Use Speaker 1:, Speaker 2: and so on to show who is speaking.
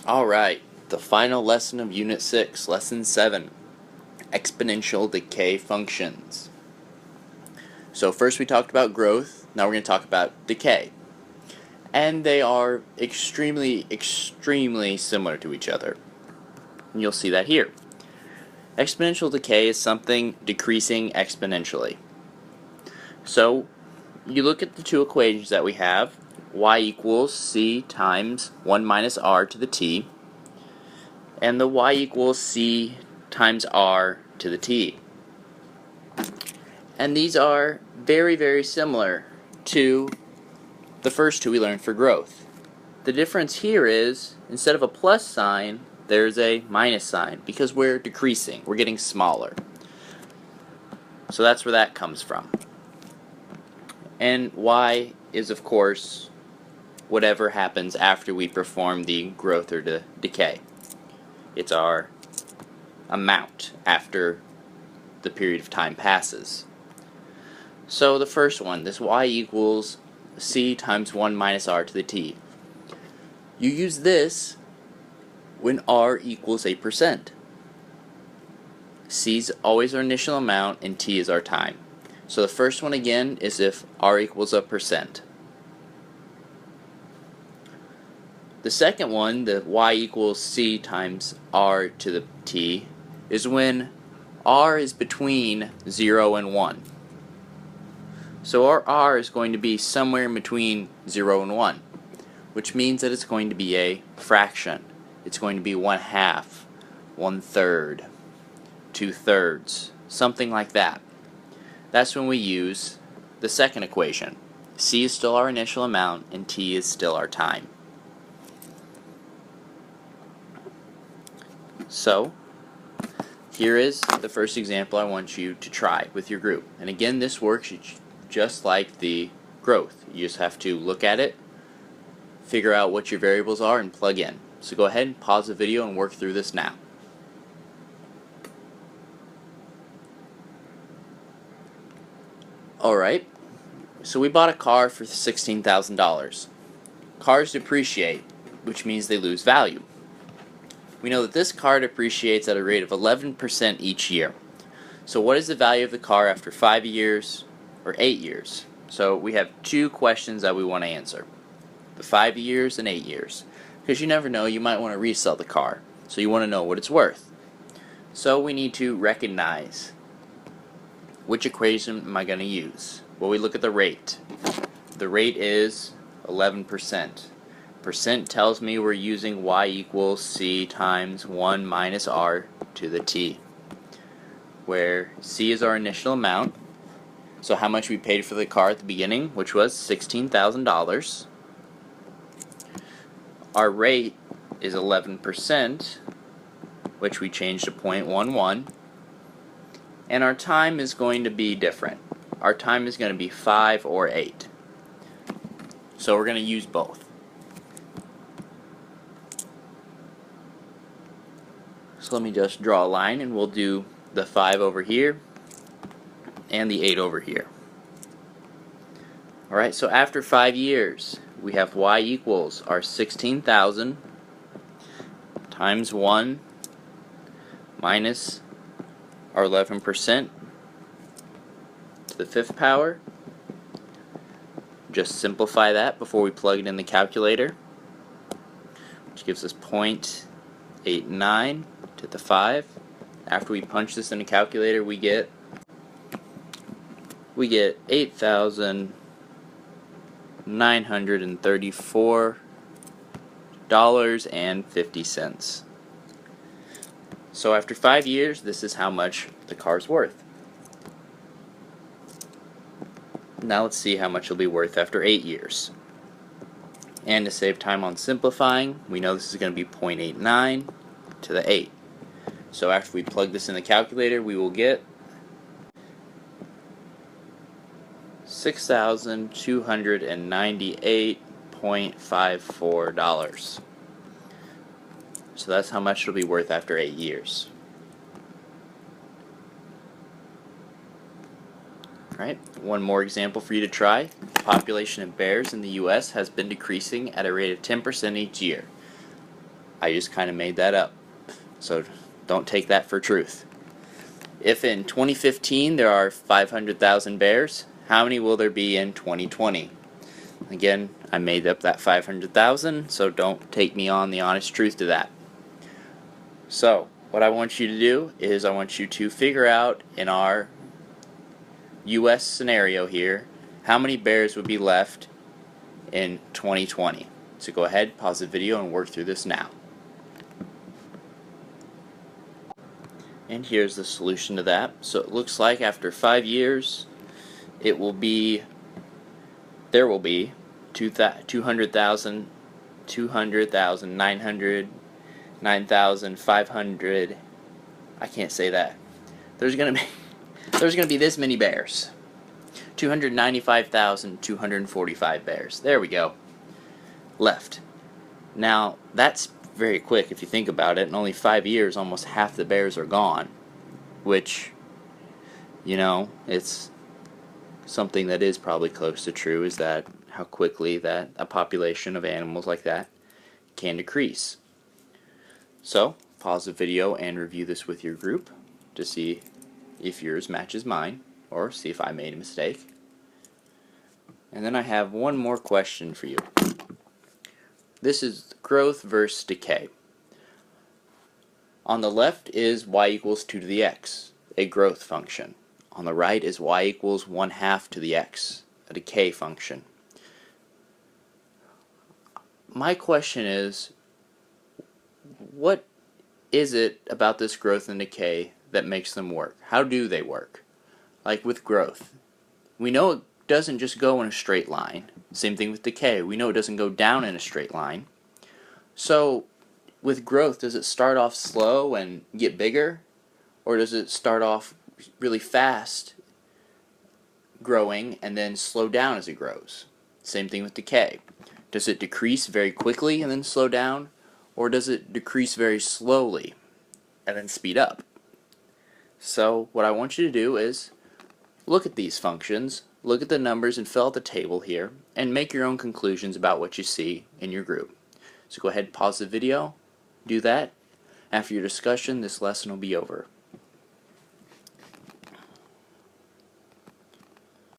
Speaker 1: Alright, the final lesson of Unit 6, Lesson 7, Exponential Decay Functions. So first we talked about growth, now we're going to talk about decay. And they are extremely similar to each other. And you'll see that here. Exponential decay is something decreasing exponentially. So you look at the two equations that we have, y equals c times 1 minus r to the t, and the y equals c times r to the t. And these are very similar to the first two we learned for growth. The difference here is, instead of a plus sign, there's a minus sign, because we're decreasing, we're getting smaller. So that's where that comes from. And y is, of course, whatever happens after we perform the growth or the decay. It's our amount after the period of time passes. So the first one, this y equals c times 1 minus r to the t. You use this when r equals a percent. C is always our initial amount and t is our time. So the first one again is if r equals a percent. The second one, the y equals c times r to the t, is when r is between 0 and 1. So our r is going to be somewhere in between 0 and 1, which means that it's going to be a fraction. It's going to be 1/2, 1/3, 2/3, something like that. That's when we use the second equation. C is still our initial amount and t is still our time. So here is the first example I want you to try with your group. And again, this works just like the growth. You just have to look at it, figure out what your variables are, and plug in. So go ahead and pause the video and work through this now. Alright, so we bought a car for $16,000. Cars depreciate, which means they lose value. We know that this car depreciates at a rate of 11% each year. So what is the value of the car after 5 years or 8 years? So we have two questions that we want to answer. The 5 years and 8 years. Because you never know, you might want to resell the car. So you want to know what it's worth. So we need to recognize which equation am I going to use. Well, we look at the rate. The rate is 11%. Percent tells me we're using y equals c times 1 minus r to the t, where c is our initial amount, so how much we paid for the car at the beginning, which was $16,000. Our rate is 11%, which we changed to 0.11, and our time is going to be different. Our time is going to be 5 or 8. So we're going to use both. So let me just draw a line and we'll do the 5 over here and the 8 over here. Alright, so after 5 years we have y equals our 16,000 times 1 minus our 11% to the 5th power. Just simplify that before we plug it in the calculator, which gives us 0.89 to the 5. After we punch this in the calculator, we get $8,934.50. So after 5 years, this is how much the car's worth. Now let's see how much it'll be worth after 8 years. And to save time on simplifying, we know this is going to be 0.89 to the 8. So after we plug this in the calculator, we will get $6,298.54. So that's how much it'll be worth after 8 years. Alright, one more example for you to try. The population of bears in the US has been decreasing at a rate of 10% each year. I just kind of made that up. So don't take that for truth. If in 2015 there are 500,000 bears, how many will there be in 2020? Again, I made up that 500,000, so don't take me on the honest truth to that. So, what I want you to do is I want you to figure out in our US scenario here, how many bears would be left in 2020. So go ahead, pause the video, and work through this now. And here's the solution to that. So it looks like after 5 years, there will be 200,000, 9,500. I can't say that. There's gonna be this many bears. 295,245 bears. There we go. Left. Now that's very quick if you think about it. In only 5 years, almost half the bears are gone, which, you know, it's something that is probably close to true, is that how quickly that a population of animals like that can decrease. So pause the video and review this with your group to see if yours matches mine, or see if I made a mistake. And then I have one more question for you. This is growth versus decay. On the left is y equals 2 to the x, a growth function. On the right is y equals 1/2 to the x, a decay function. My question is, what is it about this growth and decay that makes them work? How do they work? Like with growth, we know it doesn't just go in a straight line. Same thing with decay. We know it doesn't go down in a straight line. So with growth, does it start off slow and get bigger? Or does it start off really fast growing and then slow down as it grows? Same thing with decay. Does it decrease very quickly and then slow down? Or does it decrease very slowly and then speed up? So what I want you to do is look at these functions, look at the numbers and fill out the table here, and make your own conclusions about what you see in your group. So go ahead and pause the video, do that. After your discussion, this lesson will be over.